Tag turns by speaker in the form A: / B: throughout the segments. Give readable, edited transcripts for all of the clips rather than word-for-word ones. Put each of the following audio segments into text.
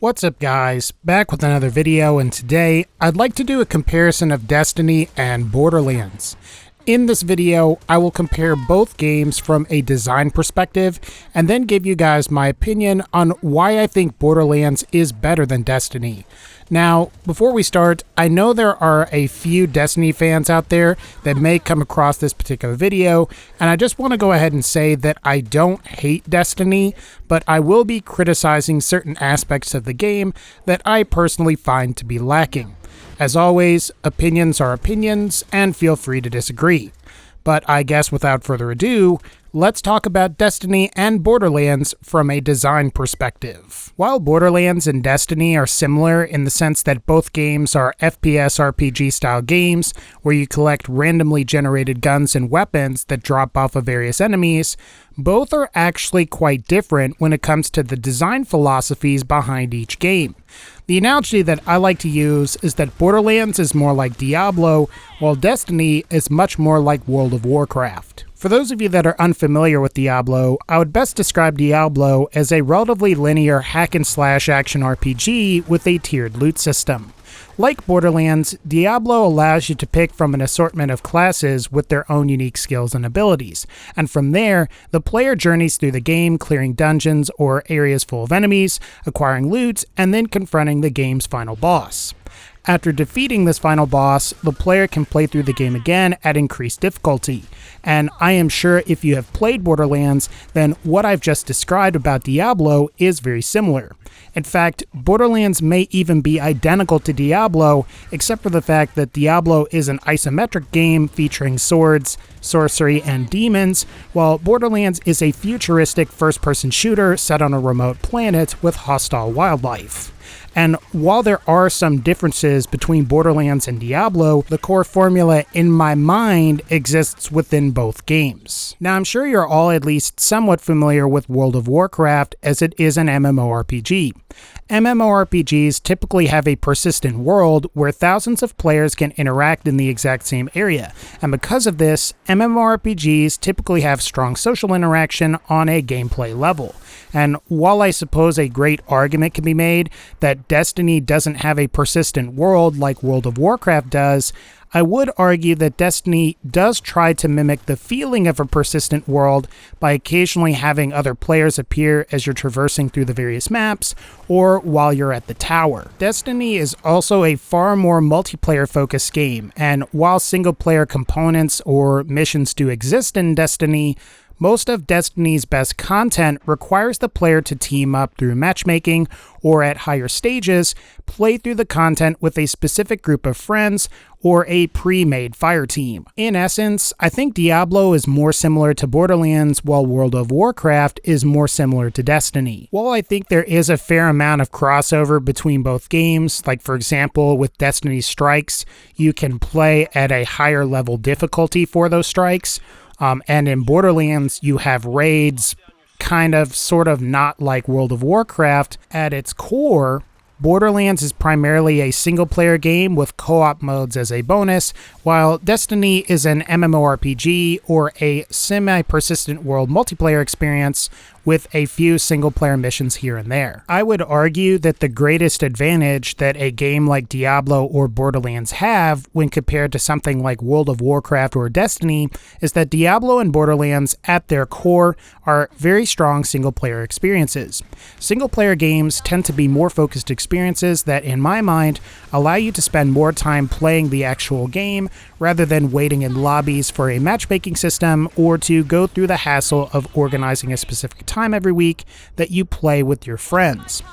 A: What's up guys, back with another video, and today I'd like to do a comparison of Destiny and Borderlands. In this video, I will compare both games from a design perspective and then give you guys my opinion on why I think Borderlands is better than Destiny. Now, before we start, I know there are a few Destiny fans out there that may come across this particular video, and I just want to go ahead and say that I don't hate Destiny, but I will be criticizing certain aspects of the game that I personally find to be lacking. As always, opinions are opinions, and feel free to disagree. But I guess without further ado, let's talk about Destiny and Borderlands from a design perspective. While Borderlands and Destiny are similar in the sense that both games are FPS RPG style games where you collect randomly generated guns and weapons that drop off of various enemies, both are actually quite different when it comes to the design philosophies behind each game. The analogy that I like to use is that Borderlands is more like Diablo, while Destiny is much more like World of Warcraft. For those of you that are unfamiliar with Diablo, I would best describe Diablo as a relatively linear hack-and-slash action RPG with a tiered loot system. Like Borderlands, Diablo allows you to pick from an assortment of classes with their own unique skills and abilities, and from there, the player journeys through the game clearing dungeons or areas full of enemies, acquiring loot, and then confronting the game's final boss. After defeating this final boss, the player can play through the game again at increased difficulty, and I am sure if you have played Borderlands, then what I've just described about Diablo is very similar. In fact, Borderlands may even be identical to Diablo, except for the fact that Diablo is an isometric game featuring swords, sorcery, and demons, while Borderlands is a futuristic first-person shooter set on a remote planet with hostile wildlife. And while there are some differences between Borderlands and Diablo, the core formula in my mind exists within both games. Now, I'm sure you're all at least somewhat familiar with World of Warcraft, as it is an MMORPG. MMORPGs typically have a persistent world where thousands of players can interact in the exact same area, and because of this, MMORPGs typically have strong social interaction on a gameplay level. And while I suppose a great argument can be made that Destiny doesn't have a persistent world like World of Warcraft does, I would argue that Destiny does try to mimic the feeling of a persistent world by occasionally having other players appear as you're traversing through the various maps or while you're at the tower. Destiny is also a far more multiplayer-focused game, and while single-player components or missions do exist in Destiny, most of Destiny's best content requires the player to team up through matchmaking, or at higher stages, play through the content with a specific group of friends or a pre-made fire team. In essence, I think Diablo is more similar to Borderlands, while World of Warcraft is more similar to Destiny. While I think there is a fair amount of crossover between both games, like for example with Destiny Strikes, you can play at a higher level difficulty for those strikes, and in Borderlands, you have raids, kind of, sort of not like World of Warcraft. At its core, Borderlands is primarily a single-player game with co-op modes as a bonus, while Destiny is an MMORPG or a semi-persistent world multiplayer experience with a few single-player missions here and there. I would argue that the greatest advantage that a game like Diablo or Borderlands have when compared to something like World of Warcraft or Destiny is that Diablo and Borderlands at their core are very strong single-player experiences. Single-player games tend to be more focused experiences that, in my mind, allow you to spend more time playing the actual game rather than waiting in lobbies for a matchmaking system or to go through the hassle of organizing a specific time every week that you play with your friends.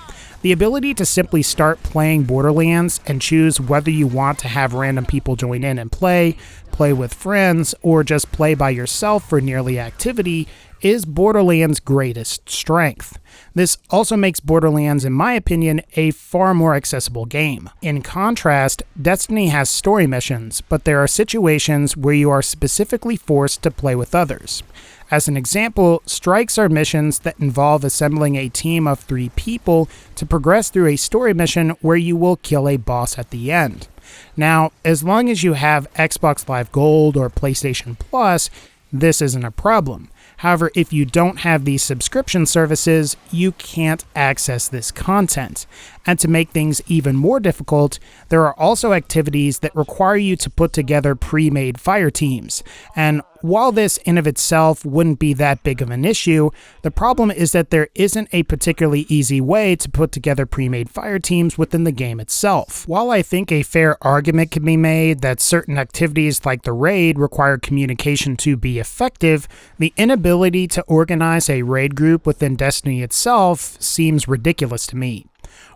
A: The ability to simply start playing Borderlands and choose whether you want to have random people join in and play with friends, or just play by yourself for nearly activity is Borderlands' greatest strength. This also makes Borderlands, in my opinion, a far more accessible game. In contrast, Destiny has story missions, but there are situations where you are specifically forced to play with others. As an example, strikes are missions that involve assembling a team of 3 people to progress through a story mission where you will kill a boss at the end. Now, as long as you have Xbox Live Gold or PlayStation Plus, this isn't a problem. However, if you don't have these subscription services, you can't access this content. And to make things even more difficult, there are also activities that require you to put together pre-made fire teams. And while this in of itself wouldn't be that big of an issue, the problem is that there isn't a particularly easy way to put together pre-made fire teams within the game itself. While I think a fair argument can be made that certain activities like the raid require communication to be effective, the inability to organize a raid group within Destiny itself seems ridiculous to me.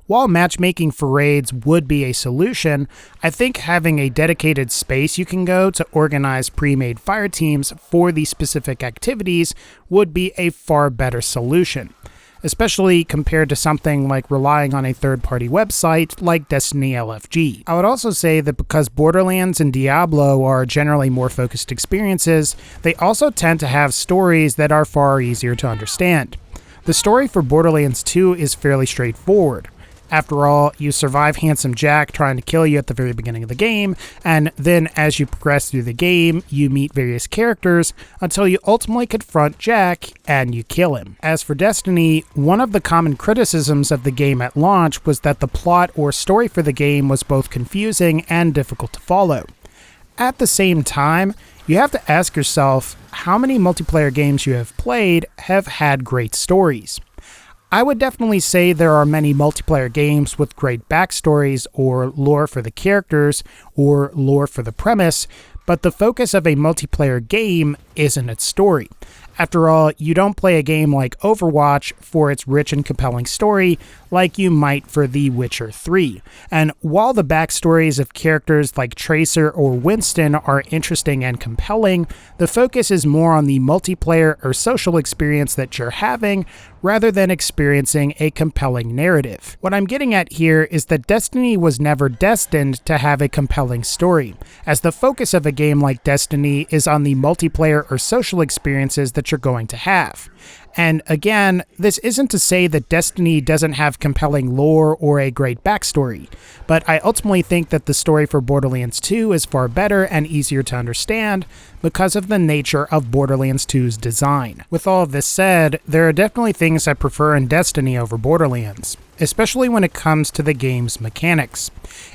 A: While matchmaking for raids would be a solution, I think having a dedicated space you can go to organize pre-made fire teams for these specific activities would be a far better solution, especially compared to something like relying on a third-party website like Destiny LFG. I would also say that because Borderlands and Diablo are generally more focused experiences, they also tend to have stories that are far easier to understand. The story for Borderlands 2 is fairly straightforward. After all, you survive Handsome Jack trying to kill you at the very beginning of the game, and then as you progress through the game, you meet various characters until you ultimately confront Jack and you kill him. As for Destiny, one of the common criticisms of the game at launch was that the plot or story for the game was both confusing and difficult to follow. At the same time, you have to ask yourself how many multiplayer games you have played have had great stories. I would definitely say there are many multiplayer games with great backstories or lore for the characters or lore for the premise, but the focus of a multiplayer game isn't its story. After all, you don't play a game like Overwatch for its rich and compelling story like you might for The Witcher 3. And while the backstories of characters like Tracer or Winston are interesting and compelling, the focus is more on the multiplayer or social experience that you're having rather than experiencing a compelling narrative. What I'm getting at here is that Destiny was never destined to have a compelling story, as the focus of a game like Destiny is on the multiplayer or social experiences that you're going to have. And again, this isn't to say that Destiny doesn't have compelling lore or a great backstory, but I ultimately think that the story for Borderlands 2 is far better and easier to understand because of the nature of Borderlands 2's design. With all of this said, there are definitely things I prefer in Destiny over Borderlands, especially when it comes to the game's mechanics.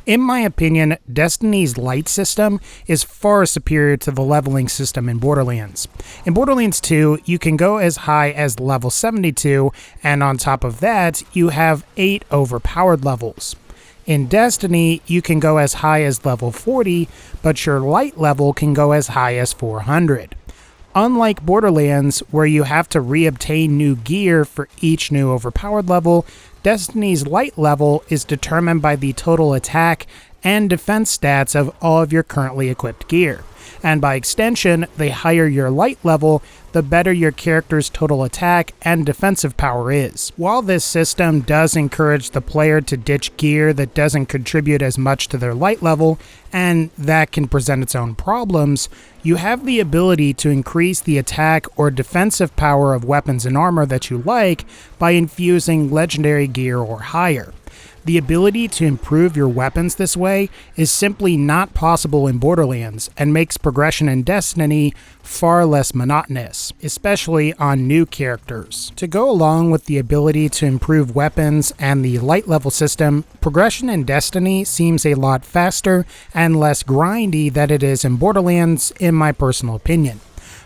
A: In my opinion, Destiny's light system is far superior to the leveling system in Borderlands. In Borderlands 2, you can go as high as level 72, and on top of that, you have 8 overpowered levels. In Destiny, you can go as high as level 40, but your light level can go as high as 400. Unlike Borderlands, where you have to reobtain new gear for each new overpowered level, Destiny's light level is determined by the total attack and defense stats of all of your currently equipped gear. And by extension, the higher your light level, the better your character's total attack and defensive power is. While this system does encourage the player to ditch gear that doesn't contribute as much to their light level, and that can present its own problems, you have the ability to increase the attack or defensive power of weapons and armor that you like by infusing legendary gear or higher. The ability to improve your weapons this way is simply not possible in Borderlands and makes progression in Destiny far less monotonous, especially on new characters. To go along with the ability to improve weapons and the light level system, progression in Destiny seems a lot faster and less grindy than it is in Borderlands, in my personal opinion.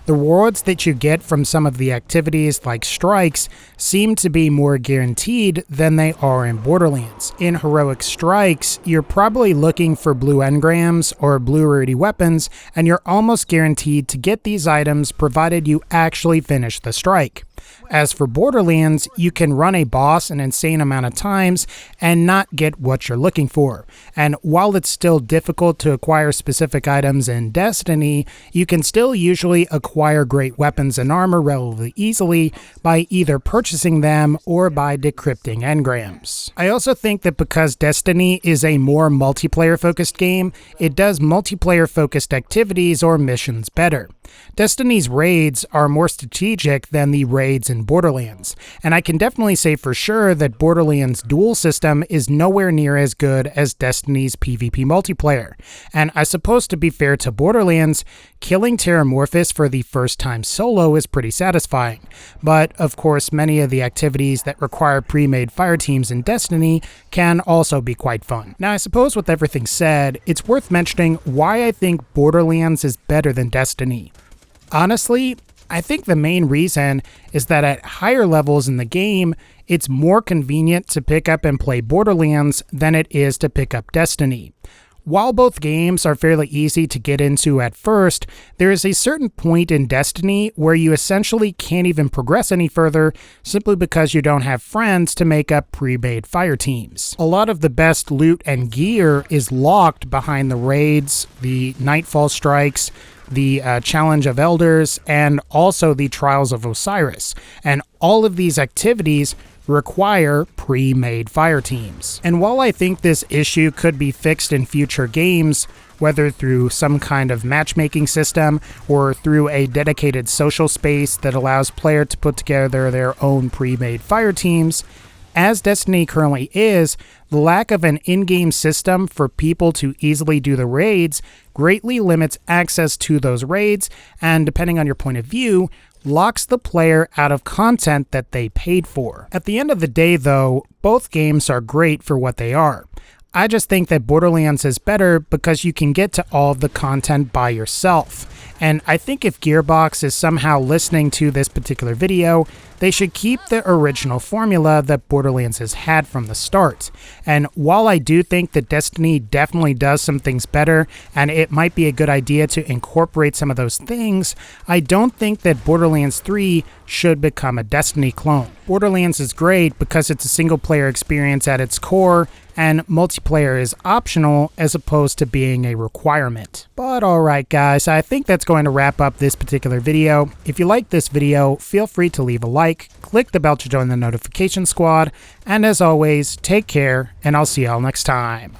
A: The rewards that you get from some of the activities like strikes seem to be more guaranteed than they are in Borderlands. In heroic strikes, you're probably looking for blue engrams or blue rarity weapons, and you're almost guaranteed to get these items provided you actually finish the strike. As for Borderlands, you can run a boss an insane amount of times and not get what you're looking for. And while it's still difficult to acquire specific items in Destiny, you can still usually acquire great weapons and armor relatively easily by either purchasing them or by decrypting engrams. I also think that because Destiny is a more multiplayer-focused game, it does multiplayer-focused activities or missions better. Destiny's raids are more strategic than the raids raids in Borderlands, and I can definitely say for sure that Borderlands' duel system is nowhere near as good as Destiny's PvP multiplayer. And I suppose, to be fair to Borderlands, killing Terramorphous for the first time solo is pretty satisfying. But of course, many of the activities that require pre-made fire teams in Destiny can also be quite fun. Now, I suppose with everything said, it's worth mentioning why I think Borderlands is better than Destiny. Honestly, I think the main reason is that at higher levels in the game, it's more convenient to pick up and play Borderlands than it is to pick up Destiny. While both games are fairly easy to get into at first, there is a certain point in Destiny where you essentially can't even progress any further simply because you don't have friends to make up pre-made fire teams. A lot of the best loot and gear is locked behind the raids, the Nightfall Strikes, the Challenge of Elders, and also the Trials of Osiris. And all of these activities require pre-made fire teams. And while I think this issue could be fixed in future games, whether through some kind of matchmaking system or through a dedicated social space that allows players to put together their own pre-made fire teams, as Destiny currently is, the lack of an in-game system for people to easily do the raids greatly limits access to those raids, and depending on your point of view, locks the player out of content that they paid for. At the end of the day, though, both games are great for what they are. I just think that Borderlands is better because you can get to all of the content by yourself. And I think if Gearbox is somehow listening to this particular video, they should keep the original formula that Borderlands has had from the start. And while I do think that Destiny definitely does some things better, and it might be a good idea to incorporate some of those things, I don't think that Borderlands 3 should become a Destiny clone. Borderlands is great because it's a single-player experience at its core, and multiplayer is optional as opposed to being a requirement. But alright guys, I think that's going to wrap up this particular video. If you like this video, feel free to leave a like, click the bell to join the notification squad, and as always, take care, and I'll see y'all next time.